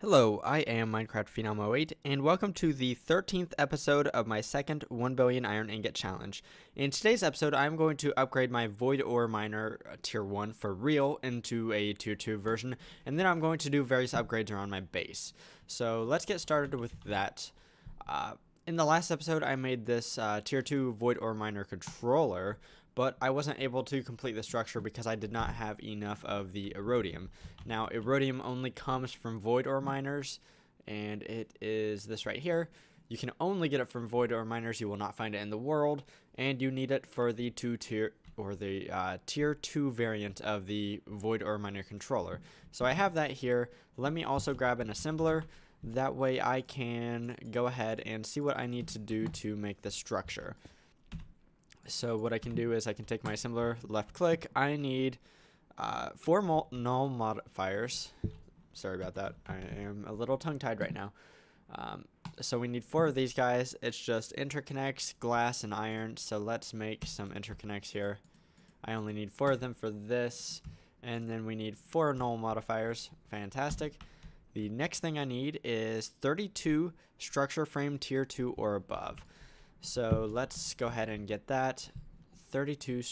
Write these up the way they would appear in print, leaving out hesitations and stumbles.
Hello, I am Minecraft Phenom 08, and welcome to the 13th episode of my second 1 Billion Iron Ingot Challenge. In today's episode, I'm going to upgrade my Void Ore Miner Tier 1 for real into a Tier 2 version, and then I'm going to do various upgrades around my base. So let's get started with that. In the last episode, I made this Tier 2 Void Ore Miner controller, but I wasn't able to complete the structure because I did not have enough of the iridium. Now, iridium only comes from void ore miners, and it is this right here. You can only get it from void ore miners. You will not find it in the world, and you need it for the tier 2 variant of the void ore miner controller. So I have that here. Let me also grab an assembler. That way I can go ahead and see what I need to do to make the structure. So what I can do is I can take my assembler, left click. I need 4 null modifiers. Sorry about that. I am a little tongue-tied right now. So we need 4 of these guys. It's just interconnects, glass, and iron. So let's make some interconnects here. I only need 4 of them for this. And then we need 4 null modifiers. Fantastic. The next thing I need is 32 structure frame tier 2 or above. So let's go ahead and get that. 32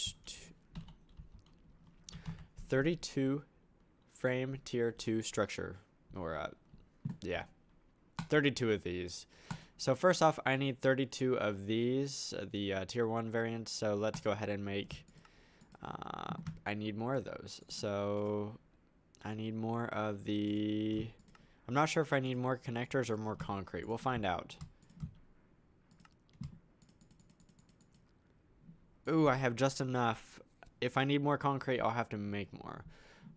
frame tier 2 structure, or yeah, 32 of these. So first off, I need 32 of these, the tier 1 variants. So let's go ahead and make, I need more of those. So I need more of the, I'm not sure if I need more connectors or more concrete. We'll find out. Ooh, I have just enough. If I need more concrete, I'll have to make more.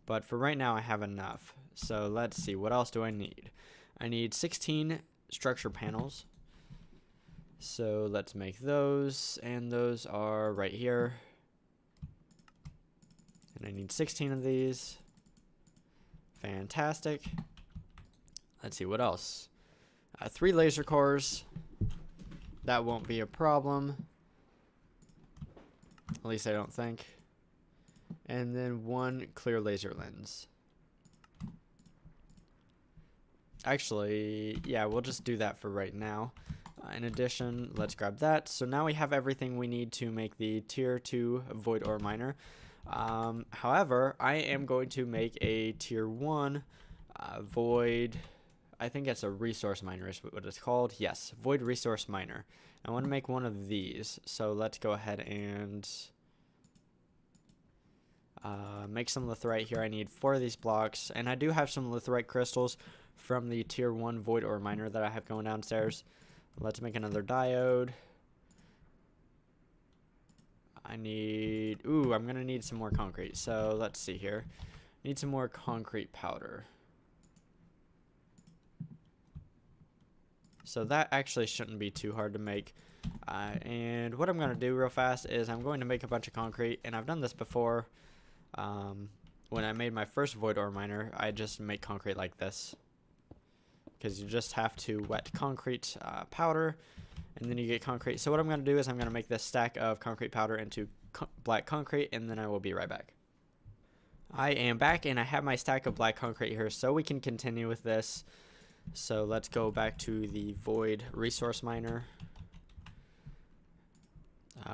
But for right now, I have enough. So let's see. What else do I need? I need 16 structure panels. So let's make those. And those are right here. And I need 16 of these. Fantastic. Let's see. What else? 3 laser cores. That won't be a problem. At least I don't think. And then 1 clear laser lens. Actually, yeah, we'll just do that for right now. In addition, let's grab that. So now we have everything we need to make the tier 2 void ore miner. However, I am going to make a tier 1 void, I think it's a resource miner is what it's called. Yes, void resource miner. I want to make one of these. So let's go ahead and make some litherite here. I need 4 of these blocks, and I do have some litherite crystals from the tier 1 void ore miner that I have going downstairs. Let's make another diode. I need, I'm gonna need some more concrete. So let's see here. Need some more concrete powder. So that actually shouldn't be too hard to make. And what I'm going to do real fast is I'm going to make a bunch of concrete. And I've done this before. When I made my first void ore miner, I just make concrete like this. Because you just have to wet concrete powder. And then you get concrete. So what I'm going to do is I'm going to make this stack of concrete powder into black concrete. And then I will be right back. I am back and I have my stack of black concrete here. So we can continue with this. So let's go back to the void resource miner.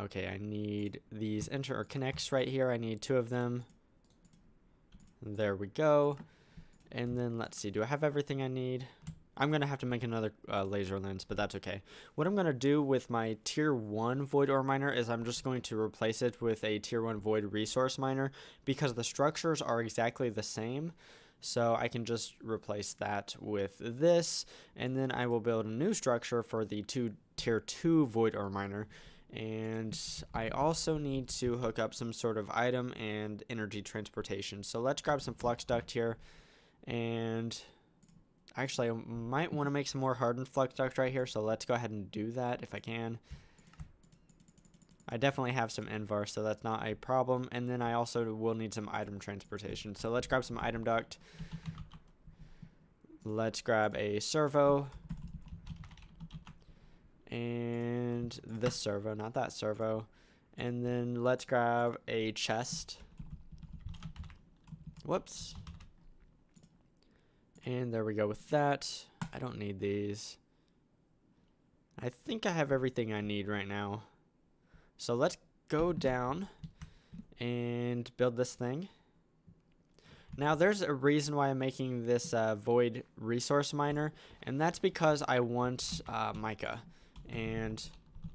Okay, I need these interconnects right here. I need 2 of them. There we go. And then let's see, do I have everything I need? I'm going to have to make another laser lens, but that's okay. What I'm going to do with my tier 1 void ore miner is I'm just going to replace it with a tier 1 void resource miner because the structures are exactly the same. So I can just replace that with this, and then I will build a new structure for the tier 2 void ore miner. And I also need to hook up some sort of item and energy transportation. So let's grab some flux duct here. And actually, I might want to make some more hardened flux duct right here. So let's go ahead and do that if I can. I definitely have some Invar, so that's not a problem. And then I also will need some item transportation. So let's grab some item duct. Let's grab a servo. And this servo, not that servo. And then let's grab a chest. Whoops. And there we go with that. I don't need these. I think I have everything I need right now. So let's go down and build this thing. Now there's a reason why I'm making this void resource miner, and that's because I want mica. And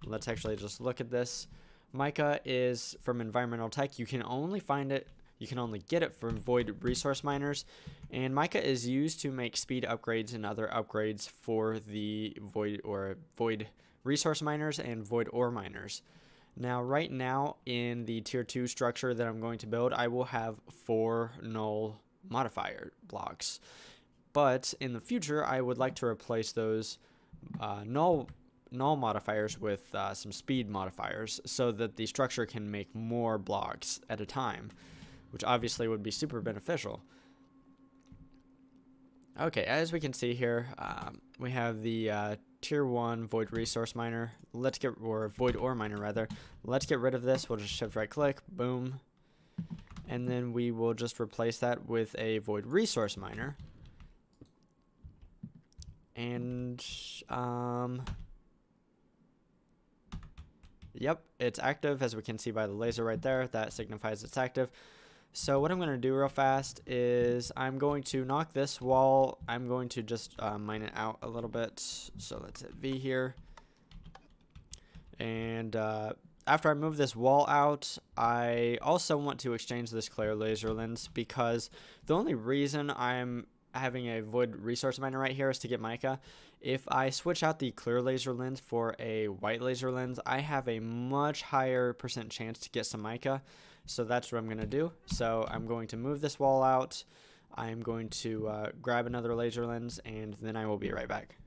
let's actually just look at this. Mica is from environmental tech. You can only find it, you can only get it from void resource miners, and mica is used to make speed upgrades and other upgrades for the void resource miners and void ore miners. Now right now in the tier 2 structure that I'm going to build, I will have 4 null modifier blocks, but in the future I would like to replace those null modifiers with some speed modifiers so that the structure can make more blocks at a time, which obviously would be super beneficial. Okay, as we can see here, we have the tier 1 void resource miner. Or void ore miner rather. Let's get rid of this. We'll just shift right click, boom, and then we will just replace that with a void resource miner. And yep, it's active, as we can see by the laser right there. That signifies it's active. So what I'm going to do real fast is I'm going to knock this wall. I'm going to just mine it out a little bit. So let's hit V here. And after I move this wall out, I also want to exchange this clear laser lens, because the only reason I'm having a void resource miner right here is to get mica. If I switch out the clear laser lens for a white laser lens, I have a much higher % chance to get some mica. So that's what I'm going to do. So I'm going to move this wall out. I'm going to grab another laser lens, and then I will be right back.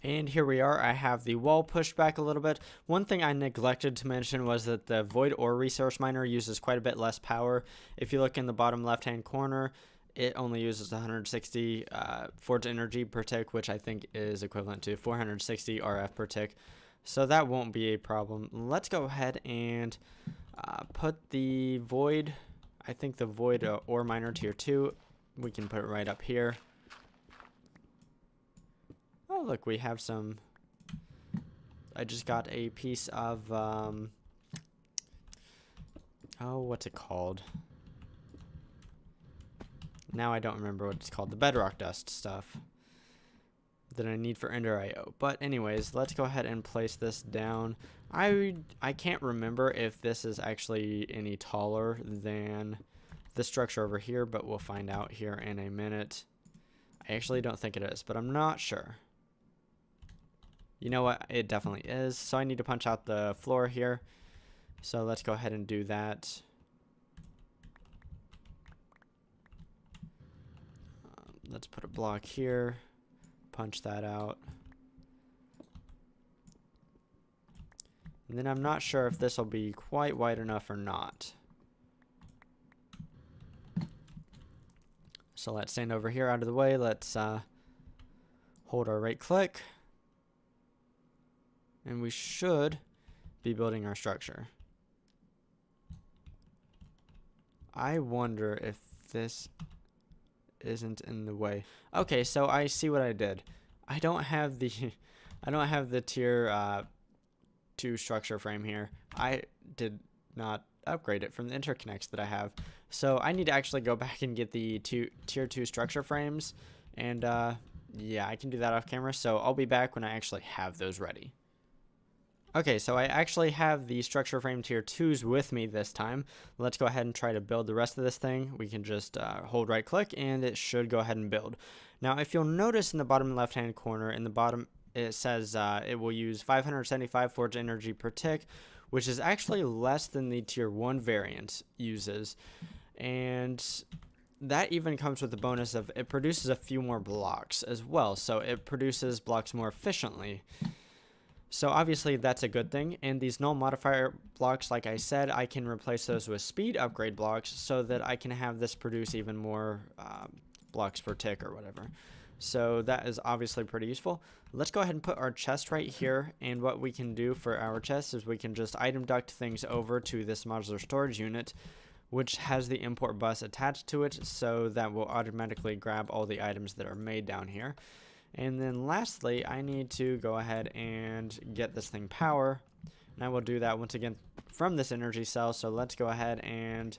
And here we are. I have the wall pushed back a little bit. One thing I neglected to mention was that the void ore resource miner uses quite a bit less power. If you look in the bottom left hand corner, it only uses 160 forge energy per tick, which I think is equivalent to 460 RF per tick. So that won't be a problem. Let's go ahead and put the void, I think the void ore miner tier 2, we can put it right up here. Oh look, we have some, I just got a piece of, oh, what's it called? Now I don't remember what it's called, the bedrock dust stuff that I need for Ender IO. But anyways, let's go ahead and place this down. I can't remember if this is actually any taller than the structure over here, but we'll find out here in a minute. I actually don't think it is, but I'm not sure. You know what? It definitely is. So I need to punch out the floor here. So let's go ahead and do that. Let's put a block here. Punch that out. And then I'm not sure if this will be quite wide enough or not. So let's stand over here out of the way. Let's hold our right click. And we should be building our structure. I wonder if this isn't in the way. Okay, so I see what I did. I don't have the tier 2 structure frame here. I did not upgrade it from the interconnects that I have. So I need to actually go back and get the tier 2 structure frames, and yeah, I can do that off camera. So I'll be back when I actually have those ready. Okay, so I actually have the structure frame tier 2s with me this time. Let's go ahead and try to build the rest of this thing. We can just hold right click and it should go ahead and build. Now, if you'll notice in the bottom left hand corner, in the bottom it says it will use 575 forge energy per tick, which is actually less than the tier 1 variant uses. And that even comes with the bonus of it produces a few more blocks as well. So it produces blocks more efficiently. So obviously that's a good thing, and these null modifier blocks, like I said, I can replace those with speed upgrade blocks so that I can have this produce even more blocks per tick or whatever. So that is obviously pretty useful. Let's go ahead and put our chest right here, and what we can do for our chest is we can just item duct things over to this modular storage unit. which has the import bus attached to it, so that will automatically grab all the items that are made down here. And then lastly, I need to go ahead and get this thing power, and I will do that once again from this energy cell. So let's go ahead and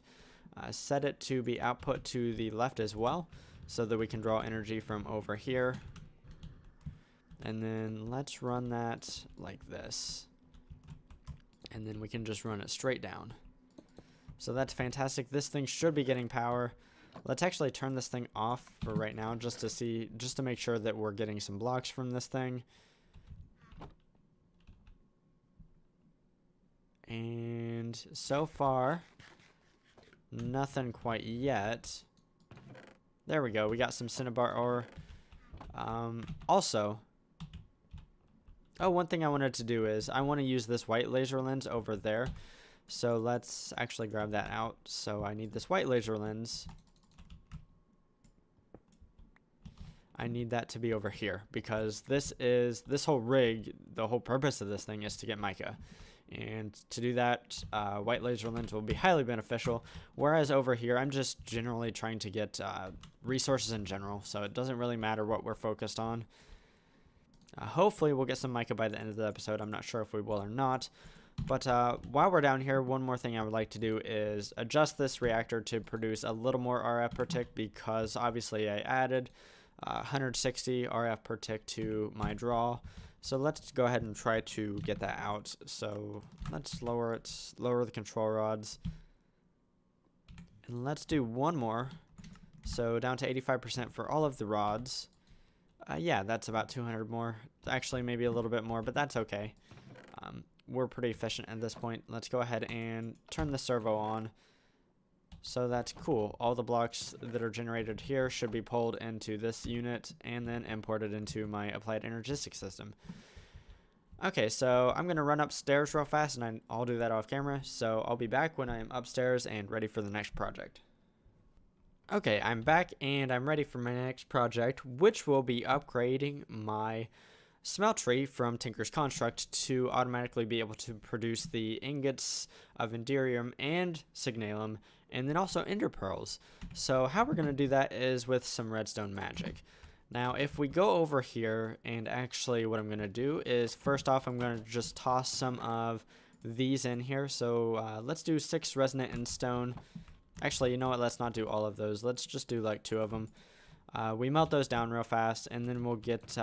set it to be output to the left as well, so that we can draw energy from over here. And then let's run that like this, and then we can just run it straight down. So that's fantastic. This thing should be getting power. Let's actually turn this thing off for right now, just to make sure that we're getting some blocks from this thing. And so far, nothing quite yet. There we go. We got some cinnabar ore. Also, one thing I wanted to do is I want to use this white laser lens over there. So let's actually grab that out. So I need this white laser lens. I need that to be over here, because this whole rig, the whole purpose of this thing is to get mica. And to do that, white laser lens will be highly beneficial. Whereas over here, I'm just generally trying to get resources in general. So it doesn't really matter what we're focused on. Hopefully we'll get some mica by the end of the episode. I'm not sure if we will or not. But while we're down here, one more thing I would like to do is adjust this reactor to produce a little more RF per tick, because obviously I added 160 RF per tick to my draw. So let's go ahead and try to get that out. So let's lower the control rods. And let's do one more. So down to 85% for all of the rods. Yeah, that's about 200 more. Actually, maybe a little bit more, but that's okay. We're pretty efficient at this point. Let's go ahead and turn the servo on. So that's cool. All the blocks that are generated here should be pulled into this unit and then imported into my applied energistic system. Okay, so I'm going to run upstairs real fast, and I'll do that off camera. So I'll be back when I'm upstairs and ready for the next project. Okay, I'm back and I'm ready for my next project, which will be upgrading my Smeltry from Tinker's Construct to automatically be able to produce the ingots of Enderium and Signalum, and then also ender pearls. So how we're going to do that is with some redstone magic. Now if we go over here, and actually what I'm going to do is, first off, I'm going to just toss some of these in here. So let's do 6 resonant end stone. Actually, you know what, let's not do all of those. Let's just do like 2 of them. We melt those down real fast, and then we'll get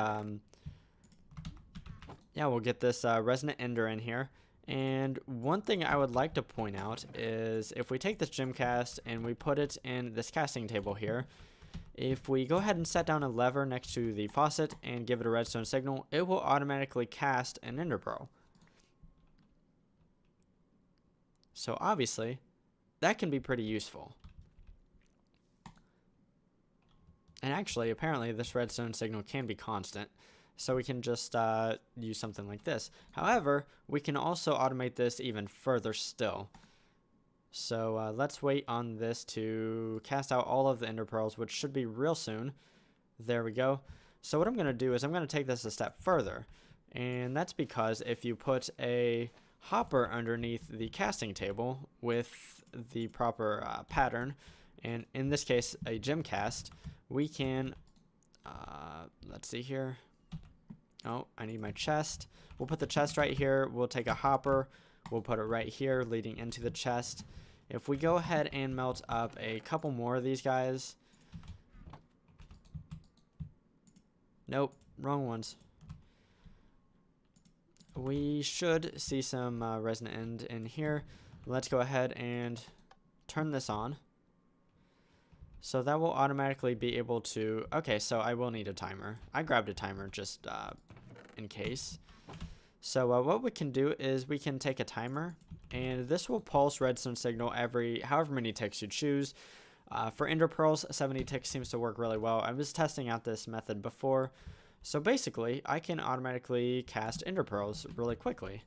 we'll get this resonant ender in here. And one thing I would like to point out is, if we take this gem cast and we put it in this casting table here, if we go ahead and set down a lever next to the faucet and give it a redstone signal, it will automatically cast an ender pearl. So obviously, that can be pretty useful. And actually, apparently, this redstone signal can be constant. So we can just use something like this. However, we can also automate this even further still. So let's wait on this to cast out all of the ender pearls, which should be real soon. There we go. So what I'm going to do is I'm going to take this a step further. And that's because if you put a hopper underneath the casting table with the proper pattern, and in this case a gem cast, we can, let's see here. Oh, I need my chest. We'll put the chest right here. We'll take a hopper. We'll put it right here leading into the chest. If we go ahead and melt up a couple more of these guys. Nope, wrong ones. We should see some resonant end in here. Let's go ahead and turn this on. So that will automatically be able to... Okay, so I will need a timer. I grabbed a timer just in case. So what we can do is we can take a timer, and this will pulse redstone signal every however many ticks you choose. For ender pearls, 70 ticks seems to work really well. I was testing out this method before. So basically, I can automatically cast ender pearls really quickly.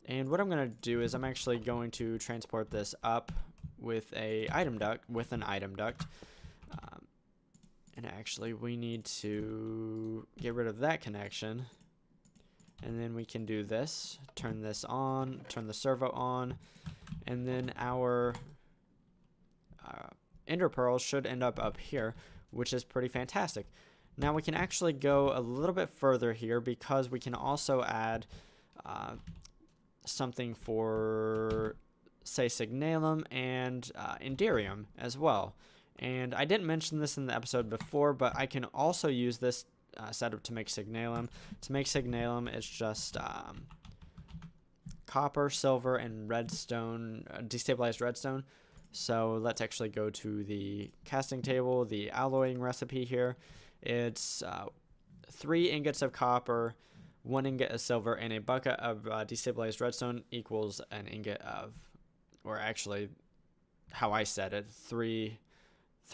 And what I'm going to do is I'm actually going to transport this up with an item duct. And actually, we need to get rid of that connection. And then we can do this. Turn this on. Turn the servo on. And then our ender pearls should end up here, which is pretty fantastic. Now we can actually go a little bit further here because we can also add something for, say, signalum and inderium as well. And I didn't mention this in the episode before, but I can also use this setup to make signalum. To make signalum, it's just copper, silver, and redstone, destabilized redstone. So let's actually go to the casting table, the alloying recipe here. It's 3 ingots of copper, 1 ingot of silver, and a bucket of destabilized redstone equals an ingot of, or actually, how I said it, 3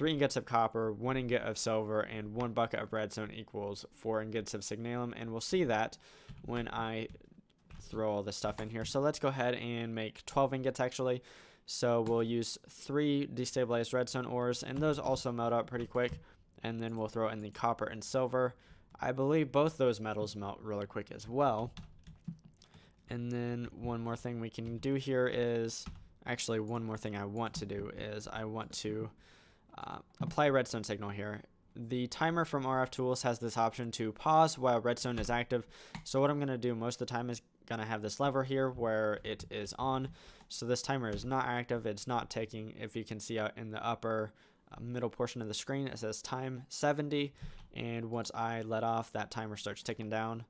ingots of copper, 1 ingot of silver, and 1 bucket of redstone equals 4 ingots of signalum, and we'll see that when I throw all this stuff in here. So let's go ahead and make 12 ingots actually. So we'll use 3 destabilized redstone ores, and those also melt up pretty quick, and then we'll throw in the copper and silver. I believe both those metals melt really quick as well. And then one more thing we can do here is, actually one more thing I want to do is I want to apply redstone signal here. The timer from RF Tools has this option to pause while redstone is active. So what I'm going to do most of the time is going to have this lever here where it is on. So this timer is not active. It's not taking, if you can see out in the upper middle portion of the screen, it says time 70. And once I let off, that timer starts ticking down.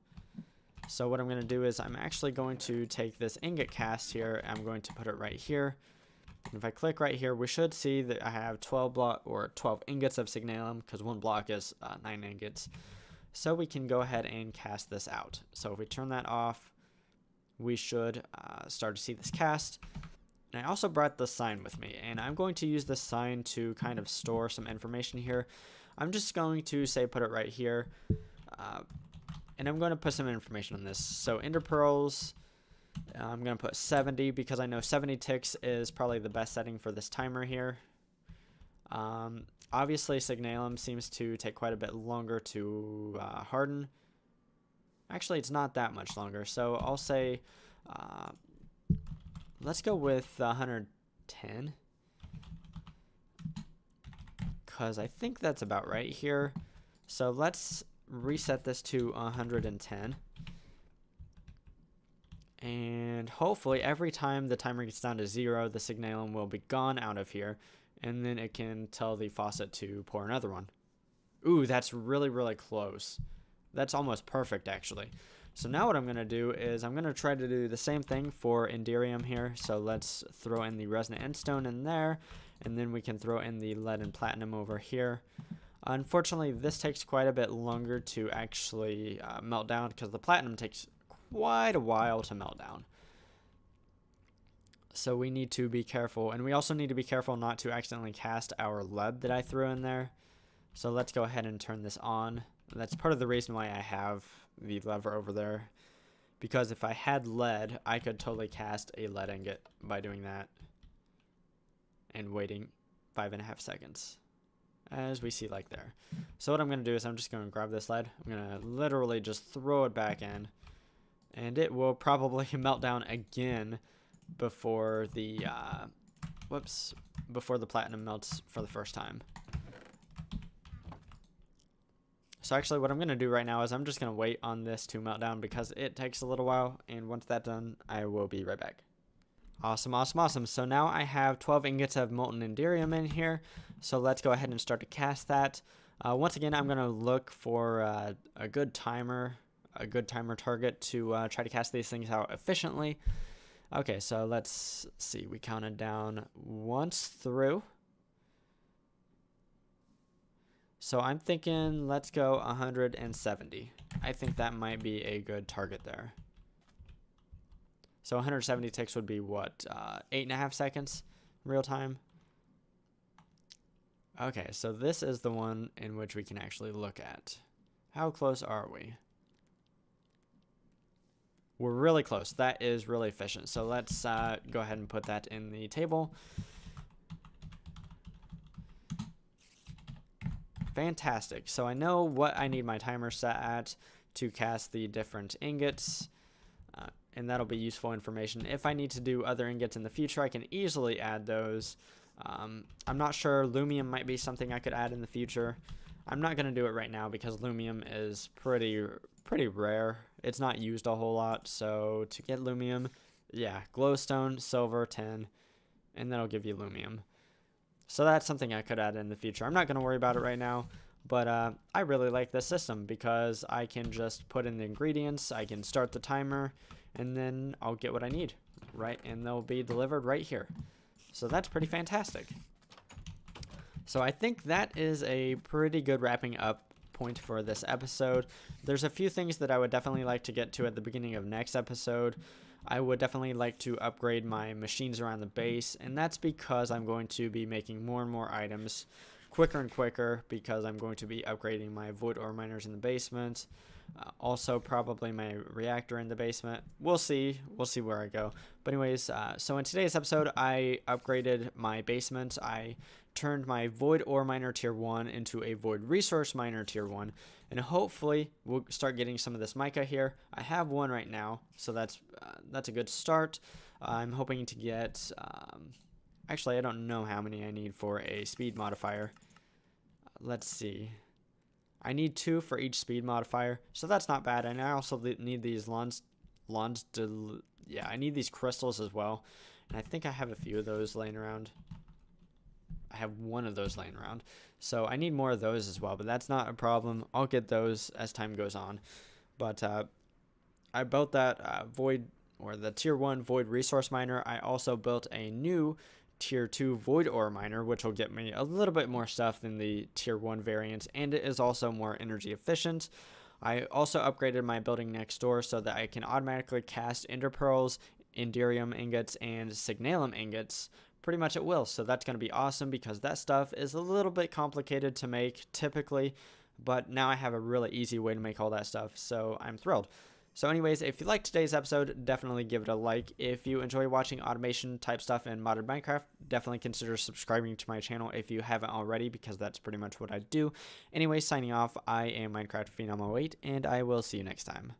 So what I'm going to do is I'm actually going to take this ingot cast here. I'm going to put it right here. And if I click right here, we should see that I have 12 ingots of signalum, because 1 block is 9 ingots. So we can go ahead and cast this out. So if we turn that off, we should start to see this cast. And I also brought the sign with me, and I'm going to use this sign to kind of store some information here. I'm just going to say put it right here, and I'm going to put some information on this. So ender pearls, I'm going to put 70 because I know 70 ticks is probably the best setting for this timer here. Obviously signalum seems to take quite a bit longer to harden. Actually, it's not that much longer, so I'll say let's go with 110, because I think that's about right here. So let's reset this to 110. And hopefully every time the timer gets down to 0, the signalum will be gone out of here, and then it can tell the faucet to pour another one. Ooh, that's really, really close. That's almost perfect, actually. So now what I'm going to do is I'm going to try to do the same thing for inderium here. So let's throw in the resonant endstone in there, and then we can throw in the lead and platinum over here. Unfortunately, this takes quite a bit longer to actually melt down, because the platinum takes quite a while to melt down. So we need to be careful, and we also need to be careful not to accidentally cast our lead that I threw in there. So let's go ahead and turn this on. That's part of the reason why I have the lever over there, because if I had lead, I could totally cast a lead ingot by doing that and waiting 5.5 seconds, as we see like there. So what I'm going to do is I'm just going to grab this lead. I'm going to literally just throw it back in, and it will probably melt down again before the before the platinum melts for the first time. So actually what I'm going to do right now is I'm just going to wait on this to melt down, because it takes a little while, and once that's done, I will be right back. Awesome, awesome, awesome. So now I have 12 ingots of molten inderium in here, so let's go ahead and start to cast that. Once again, I'm going to look for a good timer target to try to cast these things out efficiently. Okay, so let's see. We counted down once through. So I'm thinking let's go 170. I think that might be a good target there. So 170 ticks would be what, 8.5 seconds real time? Okay, so this is the one in which we can actually look at. How close are we? We're really close. That is really efficient. So let's go ahead and put that in the table. Fantastic. So I know what I need my timer set at to cast the different ingots, and that'll be useful information. If I need to do other ingots in the future, I can easily add those I'm not sure. Lumium might be something I could add in the future. I'm not going to do it right now because Lumium is pretty rare. It's not used a whole lot. So to get Lumium, yeah, glowstone, silver, tin, and that'll give you Lumium. So that's something I could add in the future. I'm not going to worry about it right now, but I really like this system because I can just put in the ingredients, I can start the timer, and then I'll get what I need, right? And they'll be delivered right here. So that's pretty fantastic. So I think that is a pretty good wrapping up point for this episode. There's a few things that I would definitely like to get to at the beginning of next episode. I would definitely like to upgrade my machines around the base, and that's because I'm going to be making more and more items quicker and quicker because I'm going to be upgrading my void ore miners in the basement. Also probably my reactor in the basement. We'll see where I go. But anyways, so in today's episode, I upgraded my basement. I turned my void ore miner tier 1 into a void resource miner tier 1, and hopefully we'll start getting some of this mica here. I have one right now, so that's a good start. I'm hoping to get actually I don't know how many I need for a speed modifier. Let's see. I need 2 for each speed modifier, so that's not bad. And I also need these I need these crystals as well. And I think I have a few of those laying around. I have one of those laying around. So I need more of those as well, but that's not a problem. I'll get those as time goes on. But I built that the tier 1 void resource miner. I also built a new tier 2 void ore miner, which will get me a little bit more stuff than the tier 1 variant, and it is also more energy efficient. I also upgraded my building next door so that I can automatically cast ender pearls, inderium ingots, and signalum ingots pretty much at will. So that's going to be awesome because that stuff is a little bit complicated to make typically, but now I have a really easy way to make all that stuff, so I'm thrilled. So anyways, if you liked today's episode, definitely give it a like. If you enjoy watching automation type stuff in modern Minecraft, definitely consider subscribing to my channel if you haven't already, because that's pretty much what I do. Anyway, signing off, I am Minecraft Phenom 08, and I will see you next time.